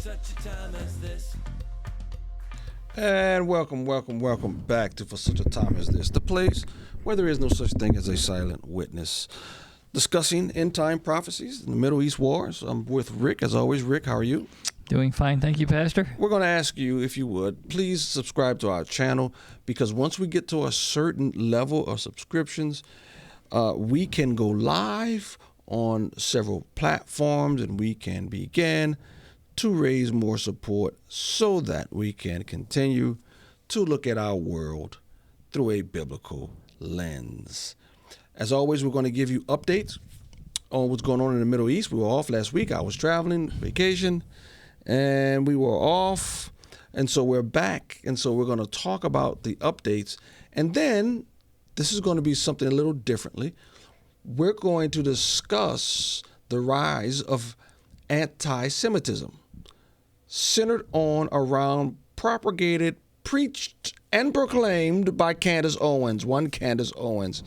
such a time as this. And welcome back to For Such a Time as This, the place where there is no such thing as a silent witness. Discussing end-time prophecies in the Middle East wars. I'm with Rick, as always. Rick, how are you? Doing fine, thank you, Pastor. We're going to ask you, if you would, please subscribe to our channel, because once we get to a certain level of subscriptions, we can go live on several platforms and we can begin to raise more support so that we can continue to look at our world through a biblical lens. As always, we're going to give you updates on what's going on in the Middle East. We were off last week. I was traveling, vacation, and we were off. And so we're back. And so we're going to talk about the updates. And then this is going to be something a little differently. We're going to discuss the rise of antisemitism, centered on around propagated, preached, and proclaimed by Candace Owens, one Candace Owens.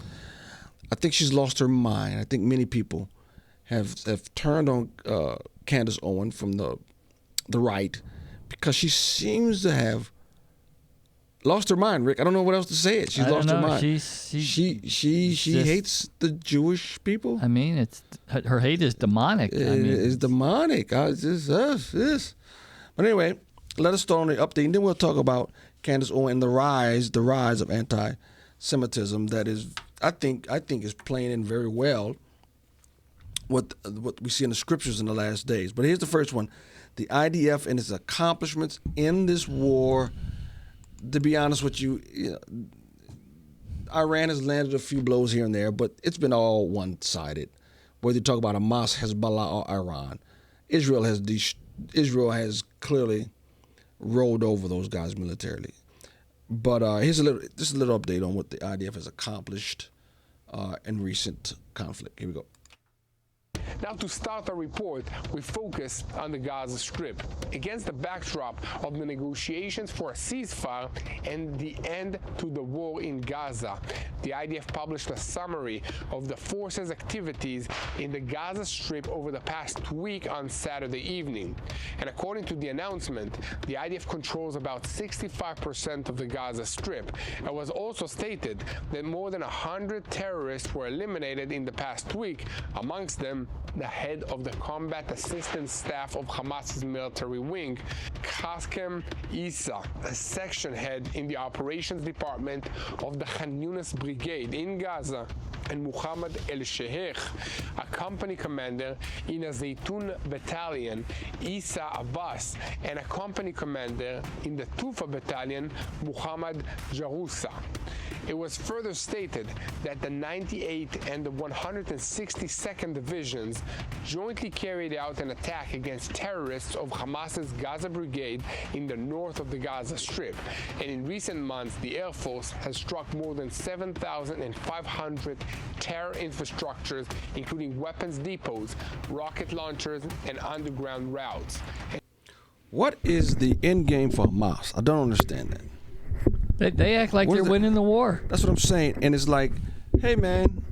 I think she's lost her mind. I think many people have turned on Candace Owens from the right because she seems to have lost her mind, Rick. I don't know what else to say. She's lost her mind. She hates the Jewish people. I mean, it's her hate is demonic. It's demonic. But anyway, let us start on the update, and then we'll talk about Candace Owens and the rise of anti-Semitism that is, I think is playing in very well what we see in the scriptures in the last days. But here's the first one: the IDF and its accomplishments in this war. To be honest with you, Iran has landed a few blows here and there, but it's been all one-sided. Whether you talk about Hamas, Hezbollah, or Iran, Israel has clearly rolled over those guys militarily. But here's a little update on what the IDF has accomplished in recent conflict. Here we go. Now, to start our report, we focus on the Gaza Strip. Against the backdrop of the negotiations for a ceasefire and the end to the war in Gaza, the IDF published a summary of the force's activities in the Gaza Strip over the past week on Saturday evening. And according to the announcement, the IDF controls about 65% of the Gaza Strip. It was also stated that more than 100 terrorists were eliminated in the past week, amongst them the head of the Combat Assistance Staff of Hamas's military wing, Qasem Issa, a section head in the operations department of the Khan Yunis Brigade in Gaza, and Muhammad El-Sheikh, a company commander in a Zaytun battalion, Isa Abbas, and a company commander in the Tufa battalion, Muhammad Jarousa. It was further stated that the 98th and the 162nd Divisions jointly carried out an attack against terrorists of Hamas's Gaza Brigade in the north of the Gaza Strip. And in recent months, the Air Force has struck more than 7,500 terror infrastructures, including weapons depots, rocket launchers, and underground routes. What is the end game for Hamas? I don't understand that. They act like they're winning the war. That's what I'm saying. And it's like, hey, man,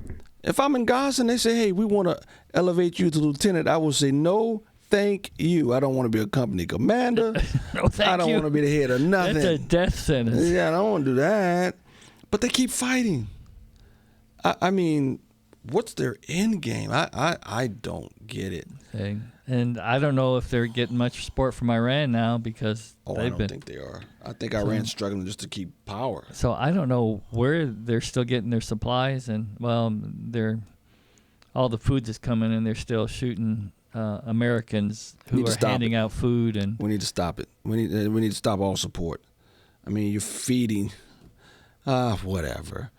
if I'm in Gaza and they say, hey, we want to elevate you to lieutenant, I will say, no, thank you. I don't want to be a company commander. No, thank you. I don't want to be the head of nothing. That's a death sentence. Yeah, I don't want to do that. But they keep fighting. I mean, what's their end game? I don't get it. And I don't know if they're getting much support from Iran now because I don't think they are. I think Iran's struggling just to keep power. So I don't know where they're still getting their supplies, and all the food that's coming in, they're still shooting Americans who are handing out food. And we need to stop it. We need to stop all support. I mean, you're feeding, whatever.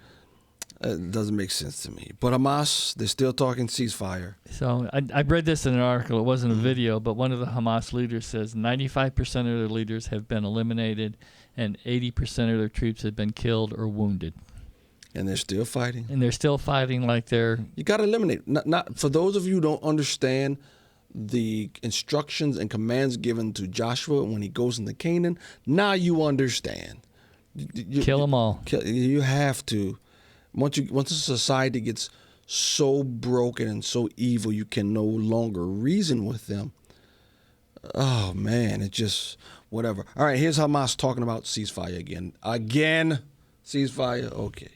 It doesn't make sense to me. But Hamas, they're still talking ceasefire. So I read this in an article. It wasn't a video, but one of the Hamas leaders says 95% of their leaders have been eliminated and 80% of their troops have been killed or wounded. And they're still fighting. And they're still fighting like they're... You got to eliminate. Not for those of you who don't understand the instructions and commands given to Joshua when he goes into Canaan, now you understand. Kill them all. You have to. Once a society gets so broken and so evil, you can no longer reason with them. Oh man, it just whatever. All right, here's Hamas talking about ceasefire again. Ceasefire. Okay.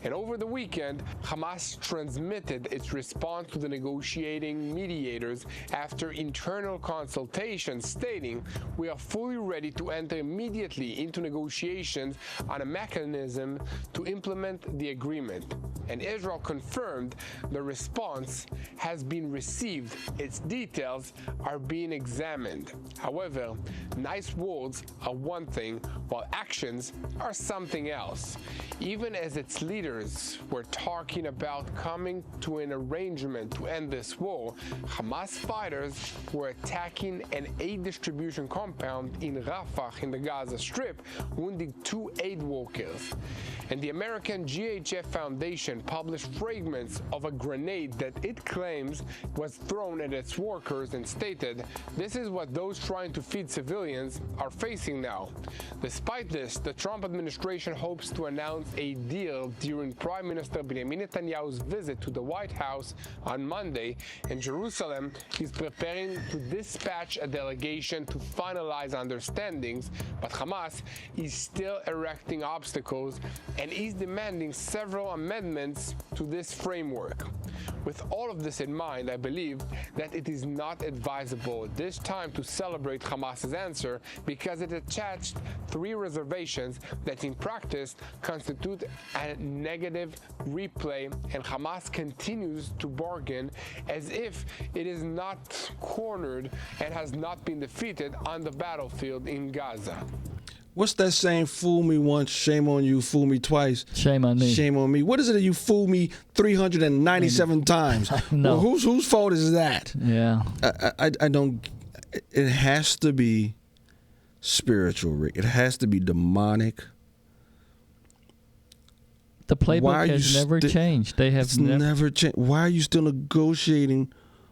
And over the weekend, Hamas transmitted its response to the negotiating mediators after internal consultations, stating, "We are fully ready to enter immediately into negotiations on a mechanism to implement the agreement." And Israel confirmed the response has been received. Its details are being examined. However, nice words are one thing, while actions are something else. Even as its leaders were talking about coming to an arrangement to end this war, Hamas fighters were attacking an aid distribution compound in Rafah in the Gaza Strip, wounding 2 aid workers. And the American GHF Foundation published fragments of a grenade that it claims was thrown at its workers and stated, "This is what those trying to feed civilians are facing now." Despite this, the Trump administration hopes to announce a deal during Prime Minister Benjamin Netanyahu's visit to the White House on Monday, and Jerusalem is preparing to dispatch a delegation to finalize understandings, but Hamas is still erecting obstacles and is demanding several amendments to this framework. With all of this in mind, I believe that it is not advisable at this time to celebrate Hamas's answer because it attached 3 reservations that in practice constitute a negative replay, and Hamas continues to bargain as if it is not cornered and has not been defeated on the battlefield in Gaza. What's that saying? Fool me once, shame on you. Fool me twice, Shame on me. shame on me. What is it that you fool me 397 times? No. Well, whose fault is that? Yeah. I don't. It has to be spiritual, Rick. It has to be demonic. The playbook has never changed. They have It's never changed. Why are you still negotiating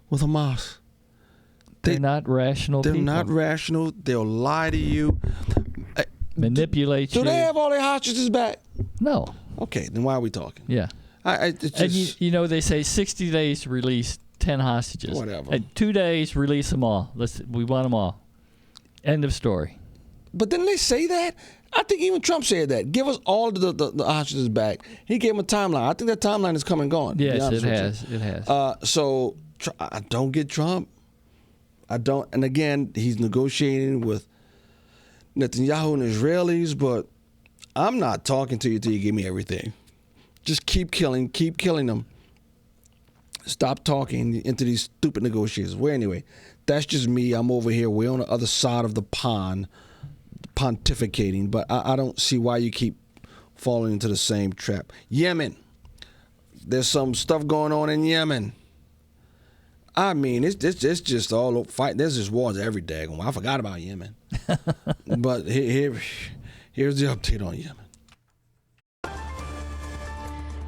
with Hamas? They're not rational They're people. not rational. They'll lie to you. Manipulate you. Do they have all their hostages back? No. Okay, then why are we talking? Yeah. It's just, And you know, they say 60 days to release 10 hostages. Whatever. And 2 days, release them all. We want them all. End of story. But didn't they say that? I think even Trump said that. Give us all the hostages back. He gave them a timeline. I think that timeline is come and gone. Yes, it has. It has. So I don't get Trump. I don't. And again, he's negotiating with Netanyahu and Israelis, but I'm not talking to you till you give me everything. Just keep killing them. Stop talking into these stupid negotiations. Well, anyway, that's just me. I'm over here. We're on the other side of the pond, pontificating, but I don't see why you keep falling into the same trap. Yemen. There's some stuff going on in Yemen. I mean, it's just all over fight. There's just wars every day. I forgot about Yemen. But here's the update on Yemen.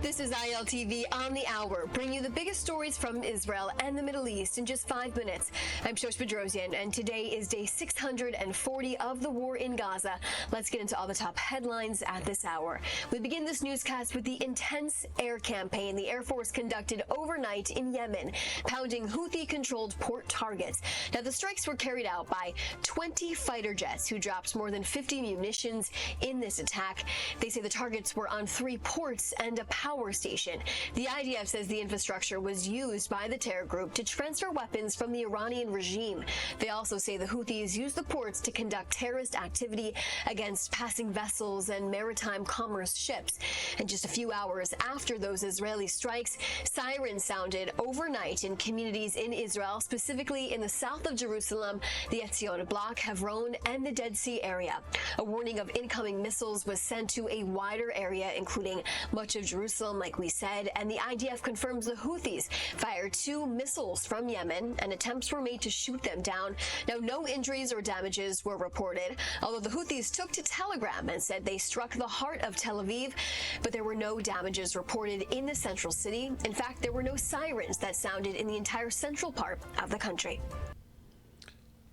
This is ILTV on the hour, bringing you the biggest stories from Israel and the Middle East in just 5 minutes. I'm Shosh Bedrosian, and today is day 640 of the war in Gaza. Let's get into all the top headlines at this hour. We begin this newscast with the intense air campaign the Air Force conducted overnight in Yemen, pounding Houthi-controlled port targets. Now, the strikes were carried out by 20 fighter jets who dropped more than 50 munitions in this attack. They say the targets were on 3 ports and a power station. The IDF says the infrastructure was used by the terror group to transfer weapons from the Iranian regime. They also say the Houthis used the ports to conduct terrorist activity against passing vessels and maritime commerce ships. And just a few hours after those Israeli strikes, sirens sounded overnight in communities in Israel, specifically in the south of Jerusalem, the Etzion block, Hebron, and the Dead Sea area. A warning of incoming missiles was sent to a wider area, including much of Jerusalem, like we said, and the IDF confirms the Houthis fired 2 missiles from Yemen, and attempts were made to shoot them down. Now, no injuries or damages were reported, although the Houthis took to Telegram and said they struck the heart of Tel Aviv, but there were no damages reported in the central city. In fact, there were no sirens that sounded in the entire central part of the country.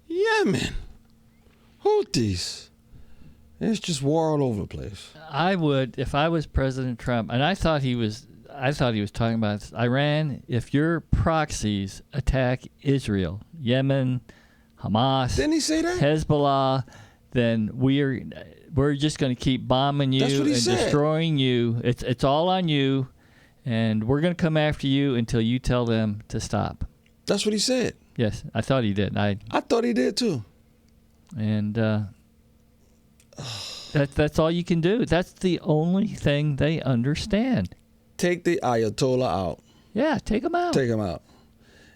Yemen. Houthis. It's just war all over the place. I would, if I was President Trump, and I thought he was talking about Iran. If your proxies attack Israel, Yemen, Hamas, Didn't he say that? Hezbollah, then we're just going to keep bombing you That's what he and said. destroying you. It's all on you, and we're going to come after you until you tell them to stop. That's what he said. Yes, I thought he did. I thought he did too. And that's all you can do. That's the only thing they understand. Take the Ayatollah out. Yeah, take them out. Take them out.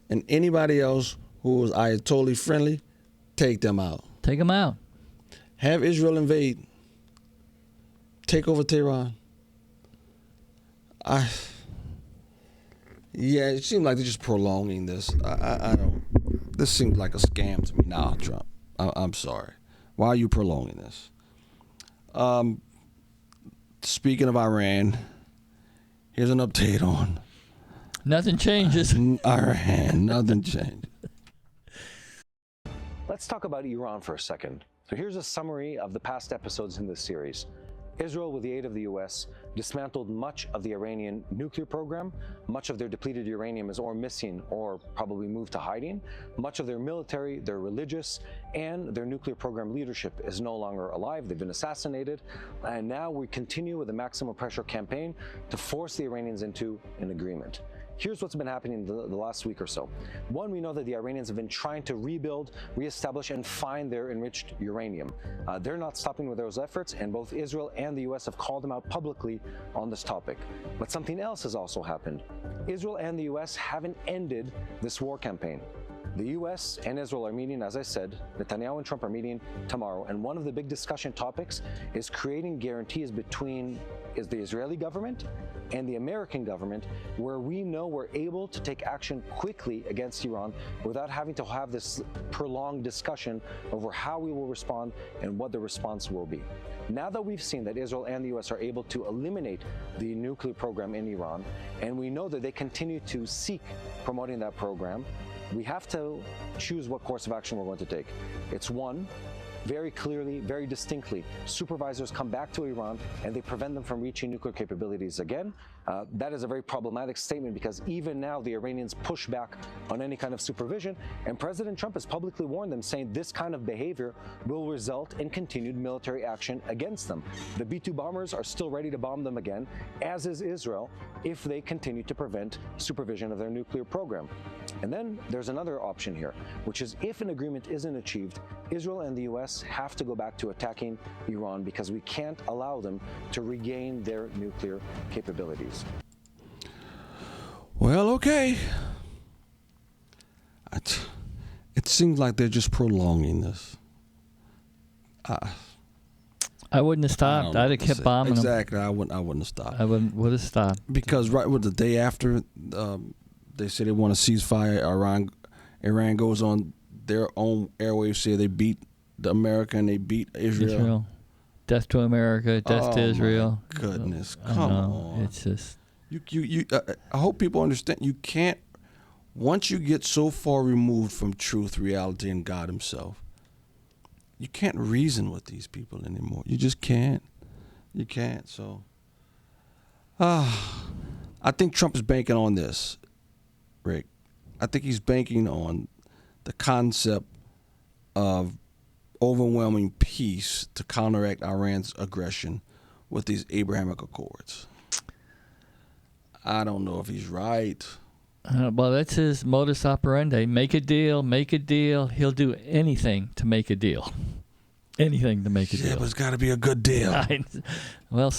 And anybody else who was Ayatollah friendly, take them out. Take them out. Have Israel invade. Take over Tehran. Yeah, it seems like they're just prolonging this. I don't. This seems like a scam to me now, Trump. I'm sorry. Why are you prolonging this? Speaking of Iran, here's an update on Nothing changes. Iran. Nothing changed. Let's talk about Iran for a second. So here's a summary of the past episodes in this series. Israel, with the aid of the U.S., dismantled much of the Iranian nuclear program. Much of their depleted uranium is or missing or probably moved to hiding. Much of their military, their religious, and their nuclear program leadership is no longer alive. They've been assassinated. And now we continue with a maximum pressure campaign to force the Iranians into an agreement. Here's what's been happening the last week or so. One, we know that the Iranians have been trying to rebuild, reestablish, and find their enriched uranium. They're not stopping with those efforts, and both Israel and the U.S. have called them out publicly on this topic. But something else has also happened. Israel and the U.S. haven't ended this war campaign. The U.S. and Israel are meeting, as I said. Netanyahu and Trump are meeting tomorrow, and one of the big discussion topics is creating guarantees between the Israeli government and the American government, where we know we're able to take action quickly against Iran without having to have this prolonged discussion over how we will respond and what the response will be. Now that we've seen that Israel and the U.S. are able to eliminate the nuclear program in Iran, and we know that they continue to seek promoting that program, we have to choose what course of action we're going to take. It's one, very clearly, very distinctly, supervisors come back to Iran and they prevent them from reaching nuclear capabilities again. That is a very problematic statement because even now the Iranians push back on any kind of supervision, and President Trump has publicly warned them, saying this kind of behavior will result in continued military action against them. The B-2 bombers are still ready to bomb them again, as is Israel, if they continue to prevent supervision of their nuclear program. And then there's another option here, which is if an agreement isn't achieved, Israel and the U.S. have to go back to attacking Iran because we can't allow them to regain their nuclear capabilities. Well, okay. It seems like they're just prolonging this. I wouldn't have stopped. I'd have kept bombing them. Exactly. I wouldn't have stopped. I would have stopped. Because right with the day after, they say they want a ceasefire. Iran goes on their own airwaves, say they beat America and they beat Israel. Death to America. Death to Israel. My goodness, come on. It's just. I hope people understand. You can't. Once you get so far removed from truth, reality, and God Himself, you can't reason with these people anymore. You just can't. You can't. So, I think Trump is banking on this, Rick. I think he's banking on the concept of overwhelming peace to counteract Iran's aggression with these Abrahamic Accords. I don't know if he's right. Well, that's his modus operandi. Make a deal, make a deal. He'll do anything to make a deal. Anything to make a deal. Yeah, but it's got to be a good deal. Well,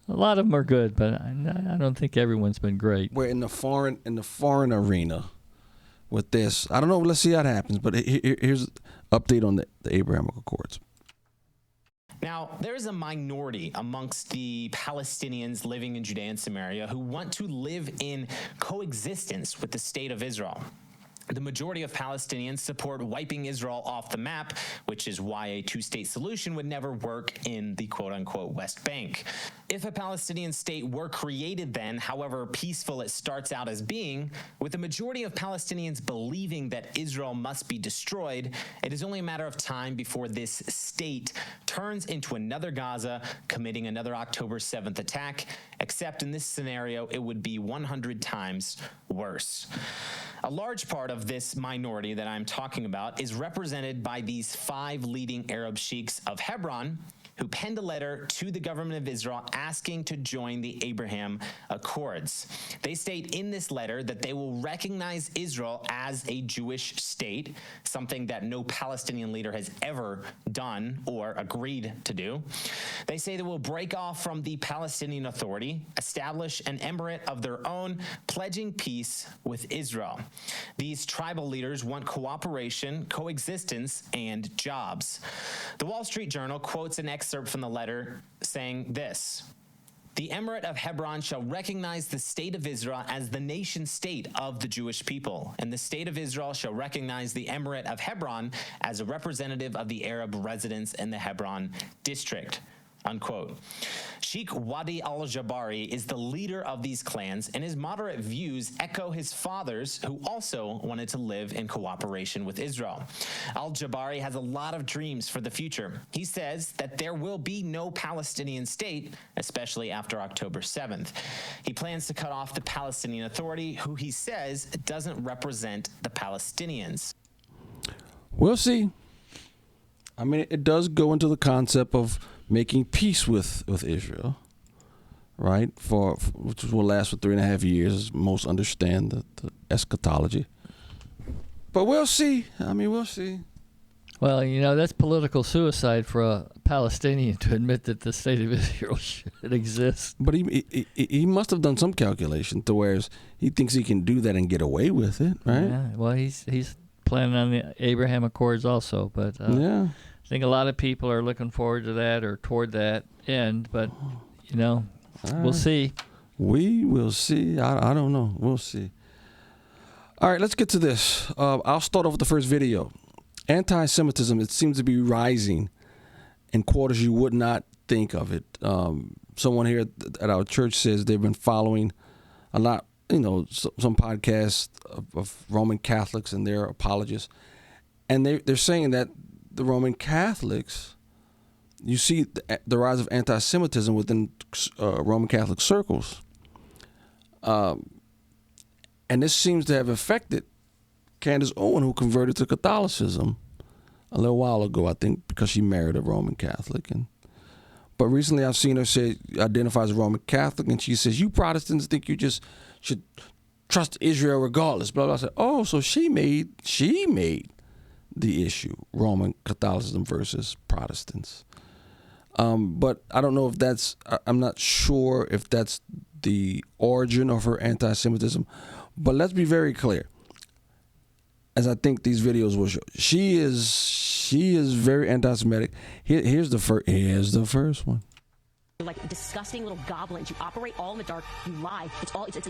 a lot of them are good, but I don't think everyone's been great. We're in the foreign arena with this. I don't know. Let's see how it happens. But here's an update on the Abrahamic Accords. Now, there is a minority amongst the Palestinians living in Judea and Samaria who want to live in coexistence with the state of Israel. The majority of Palestinians support wiping Israel off the map, which is why a two-state solution would never work in the quote-unquote West Bank. If a Palestinian state were created then, however peaceful it starts out as being, with the majority of Palestinians believing that Israel must be destroyed, it is only a matter of time before this state turns into another Gaza, committing another October 7th attack, except in this scenario, it would be 100 times worse. A large part of this minority that I'm talking about is represented by these 5 leading Arab sheikhs of Hebron, who penned a letter to the government of Israel asking to join the Abraham Accords. They state in this letter that they will recognize Israel as a Jewish state, something that no Palestinian leader has ever done or agreed to do. They say they will break off from the Palestinian Authority, establish an emirate of their own, pledging peace with Israel. These tribal leaders want cooperation, coexistence, and jobs. The Wall Street Journal quotes an excerpt from the letter saying this: "The Emirate of Hebron shall recognize the state of Israel as the nation state of the Jewish people, and the state of Israel shall recognize the Emirate of Hebron as a representative of the Arab residents in the Hebron district." Unquote. Sheikh Wadi al-Jabari is the leader of these clans, and his moderate views echo his father's, who also wanted to live in cooperation with Israel. Al-Jabari has a lot of dreams for the future. He says that there will be no Palestinian state, especially after October 7th. He plans to cut off the Palestinian Authority, who he says doesn't represent the Palestinians. We'll see. I mean, it does go into the concept of making peace with Israel, right? Which will last for 3.5 years, as most understand the eschatology. But we'll see. I mean, we'll see. Well, you know, that's political suicide for a Palestinian to admit that the state of Israel should exist. But he must have done some calculation to where he thinks he can do that and get away with it, right? Yeah. Well, he's planning on the Abraham Accords also, but yeah. I think a lot of people are looking forward to that or toward that end, but, you know, we'll see. We will see. I don't know. We'll see. All right, let's get to this. I'll start off with the first video. Anti-Semitism, it seems to be rising in quarters you would not think of it. Someone here at our church says they've been following a lot, some podcasts of Roman Catholics and their apologists, and they're saying that the Roman Catholics, you see the rise of anti-Semitism within Roman Catholic circles. And this seems to have affected Candace Owen, who converted to Catholicism a little while ago, I think, because she married a Roman Catholic. But recently I've seen her identify as a Roman Catholic, and she says, you Protestants think you just should trust Israel regardless, blah, blah. I said, oh, so she made the issue, Roman Catholicism versus Protestants. But I don't know if I'm not sure if that's the origin of her anti-Semitism. But let's be very clear, as I think these videos will show. She is very anti-Semitic. Here's the first one. You're like disgusting little goblins. You operate all in the dark. You lie.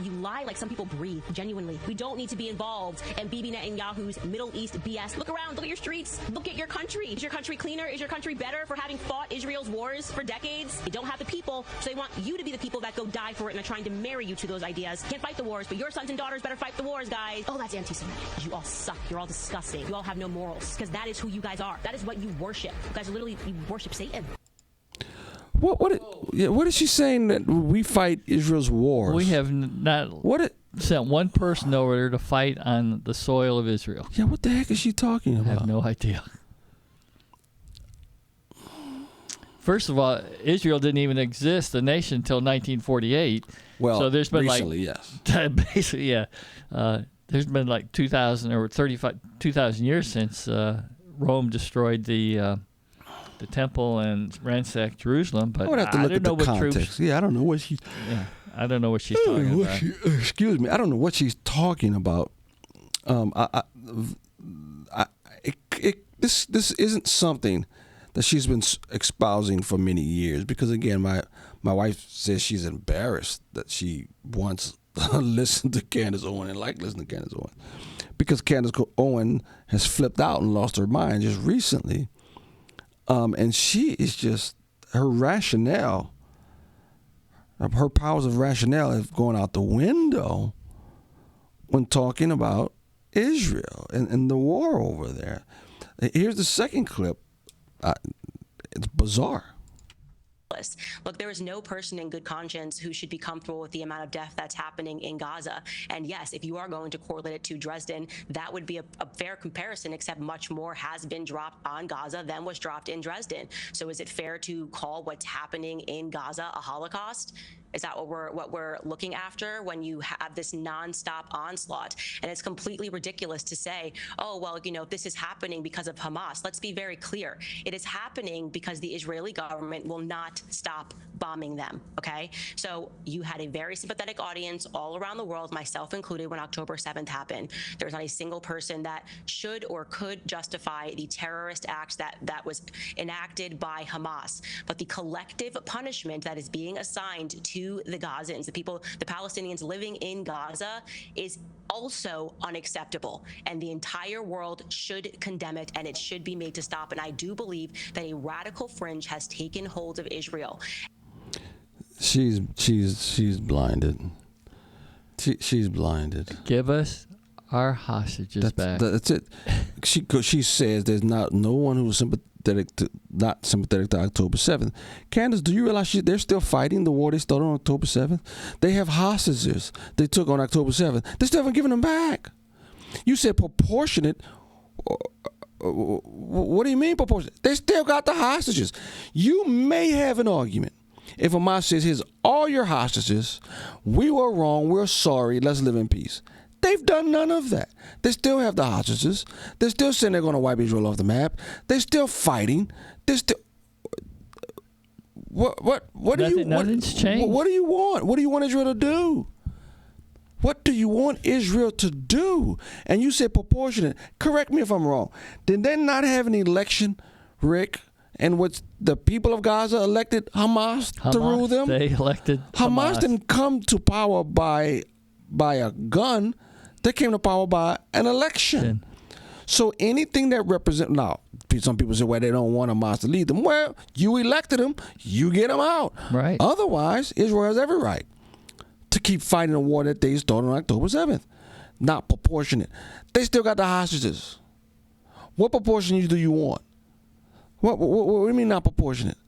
You lie like some people breathe. Genuinely. We don't need to be involved in Bibi Netanyahu's Middle East BS. Look around. Look at your streets. Look at your country. Is your country cleaner? Is your country better for having fought Israel's wars for decades? They don't have the people, so they want you to be the people that go die for it and are trying to marry you to those ideas. Can't fight the wars, but your sons and daughters better fight the wars, guys. Oh, that's anti-Semitic. You all suck. You're all disgusting. You all have no morals, because that is who you guys are. That is what you worship. You guys are literally, you worship Satan. What is she saying that we fight Israel's wars? We have not sent one person over there to fight on the soil of Israel. Yeah, what the heck is she talking about? I have no idea. First of all, Israel didn't even exist, the nation, until 1948. Well, so there's been recently, yes. Basically, yeah. There's been like 2,000 years since Rome destroyed the temple and ransacked Jerusalem, but I would have to look at the context. I don't know what she's. Yeah, I don't know what she's talking about. Excuse me, I don't know what she's talking about. This isn't something that she's been espousing for many years. Because again, my wife says she's embarrassed that she once listened to Candace Owen and liked listening to Candace Owen, because Candace Owen has flipped out and lost her mind just recently. And she is just, her rationale, her powers of rationale have gone out the window when talking about Israel and the war over there. Here's the second clip. It's bizarre. Look, there is no person in good conscience who should be comfortable with the amount of death that's happening in Gaza. And yes, if you are going to correlate it to Dresden, that would be a fair comparison, except much more has been dropped on Gaza than was dropped in Dresden. So is it fair to call what's happening in Gaza a Holocaust? Is that what we're looking after when you have this nonstop onslaught? And it's completely ridiculous to say, oh, well, this is happening because of Hamas. Let's be very clear. It is happening because the Israeli government will not stop bombing them, okay? So you had a very sympathetic audience all around the world, myself included, when October 7th happened. There was not a single person that should or could justify the terrorist acts that was enacted by Hamas. But the collective punishment that is being assigned to the Gazans, the Palestinians living in Gaza, is also unacceptable. And the entire world should condemn it, and it should be made to stop. And I do believe that a radical fringe has taken hold of Israel. She's blinded. She's blinded. Give us our hostages back. That's it. She says there's no one who's not sympathetic to October 7th. Candace, do you realize they're still fighting the war they started on October 7th? They have hostages they took on October 7th. They still haven't given them back. You said proportionate. What do you mean proportionate? They still got the hostages. You may have an argument if Hamas says, here's all your hostages, we were wrong, we're sorry, let's live in peace. They've done none of that. They still have the hostages. They're still saying they're going to wipe Israel off the map. They're still fighting. They're still. What do you? Nothing's changed. What do you want? What do you want Israel to do? What do you want Israel to do? And you said proportionate. Correct me if I'm wrong. Did they not have an election, Rick? And what's the people of Gaza elected Hamas to rule them? They elected Hamas didn't come to power by a gun. They came to power by an election. So anything that represents, now, some people say, well, they don't want Hamas to lead them. Well, you elected them, you get them out. Right. Otherwise, Israel has every right to keep fighting a war that they started on October 7th. Not proportionate. They still got the hostages. What proportion do you want? What do you mean not proportionate?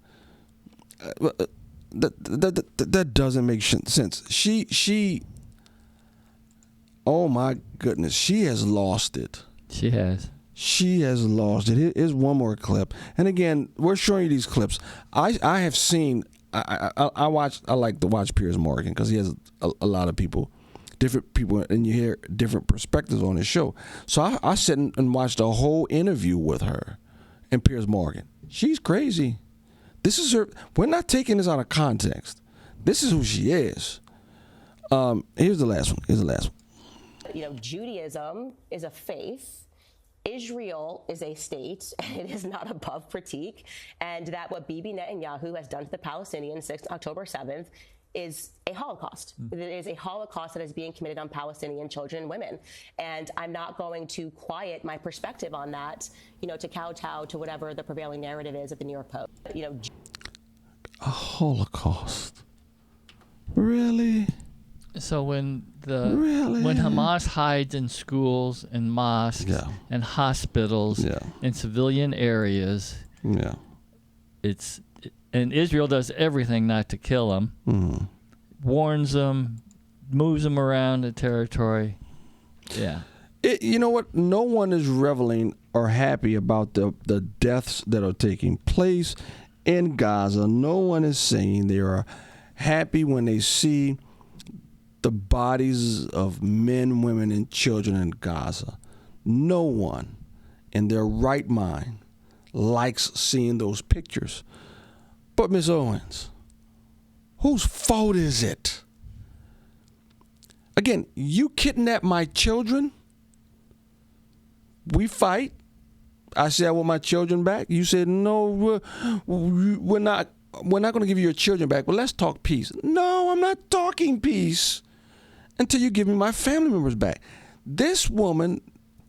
That doesn't make sense. She oh my goodness, she has lost it. She has. She has lost it. Here's one more clip. And again, we're showing you these clips. I have seen, I like to watch Piers Morgan because he has a lot of different people, and you hear different perspectives on his show. So I sat and watched a whole interview with her and Piers Morgan. She's crazy. This is her. We're not taking this out of context. This is who she is. Here's the last one. Judaism is a faith. Israel is a state, and it is not above critique. And that what Bibi Netanyahu has done to the Palestinians since October 7th is a Holocaust. It is a Holocaust that is being committed on Palestinian children and women. And I'm not going to quiet my perspective on that, to kowtow to whatever the prevailing narrative is at the New York Post. A Holocaust. Really? So when Hamas hides in schools and mosques and hospitals and civilian areas, and Israel does everything not to kill them, warns them, moves them around the territory. Yeah. You know what? No one is reveling or happy about the deaths that are taking place in Gaza. No one is saying they are happy when they see the bodies of men, women, and children in Gaza. No one in their right mind likes seeing those pictures. But Ms. Owens, whose fault is it? Again, you kidnap my children. We fight. I said I want my children back. You said no, we're not going to give you your children back. But let's talk peace. No, I'm not talking peace until you give me my family members back. This woman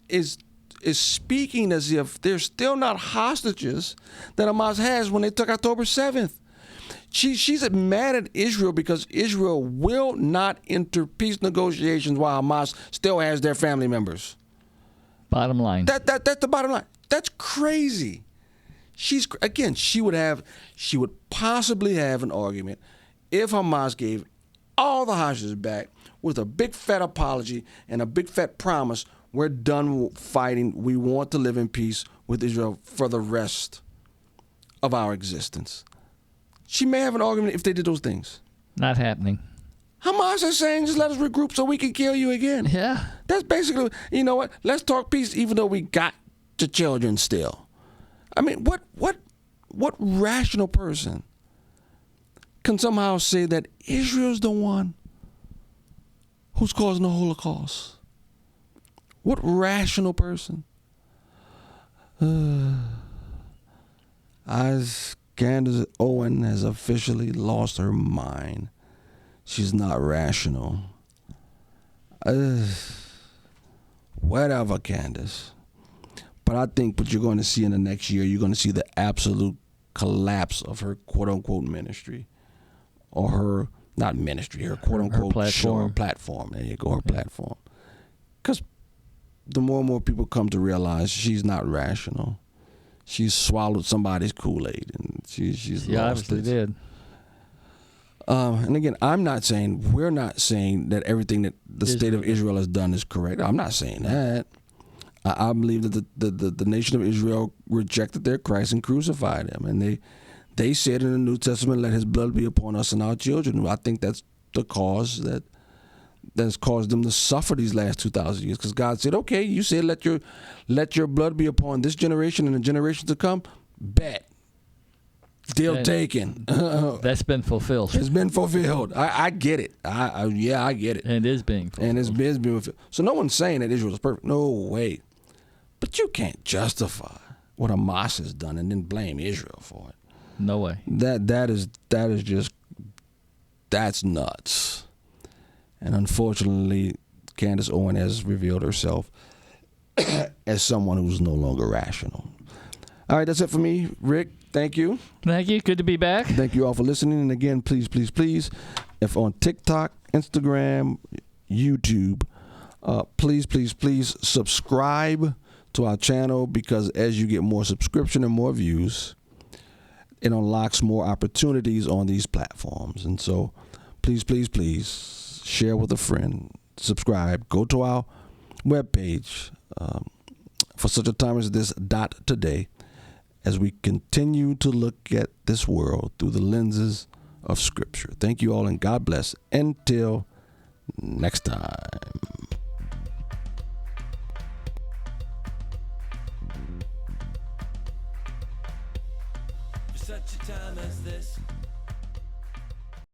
is speaking as if they're still not hostages that Hamas has when they took October 7th. She's mad at Israel because Israel will not enter peace negotiations while Hamas still has their family members. Bottom line. That's the bottom line. That's crazy. She would possibly have an argument if Hamas gave all the hostages back with a big fat apology and a big fat promise, we're done fighting, we want to live in peace with Israel for the rest of our existence. She may have an argument if they did those things. Not happening. Hamas is saying, just let us regroup so we can kill you again. Yeah. That's basically, you know what? Let's talk peace even though we got the children still. I mean, what rational person can somehow say that Israel's the one who's causing the Holocaust? What rational person? As Candace Owen has officially lost her mind. She's not rational. Whatever, Candace. But I think what you're going to see in the next year, you're going to see the absolute collapse of her quote-unquote ministry. Or her, not ministry, her quote-unquote platform. There you go, her platform. Because the more and more people come to realize she's not rational. She's swallowed somebody's Kool-Aid, and she's lost obviously it. did. And again, we're not saying that everything that the state of Israel has done is correct. I'm not saying that. I believe that the nation of Israel rejected their Christ and crucified him, and they said in the New Testament, "Let His blood be upon us and our children." I think that's the cause that's caused them to suffer these last 2,000 years. Because God said, "Okay, you said let your blood be upon this generation and the generations to come." Bet. Deal taken. That's been fulfilled. It's been fulfilled. I get it. I get it. And it is being fulfilled. And it's being fulfilled. So no one's saying that Israel is perfect. No way. But you can't justify what Hamas has done and then blame Israel for it. No way. That is just, that's nuts. And unfortunately, Candace Owen has revealed herself as someone who's no longer rational. All right, that's it for me. Rick, thank you. Thank you. Good to be back. Thank you all for listening. And again, please, if on TikTok, Instagram, YouTube, please subscribe to our channel, because as you get more subscription and more views, it unlocks more opportunities on these platforms. And so please share with a friend, subscribe, go to our webpage for such a time as this .today, as we continue to look at this world through the lenses of Scripture. Thank you all, and God bless. Until next time. For such a time as this,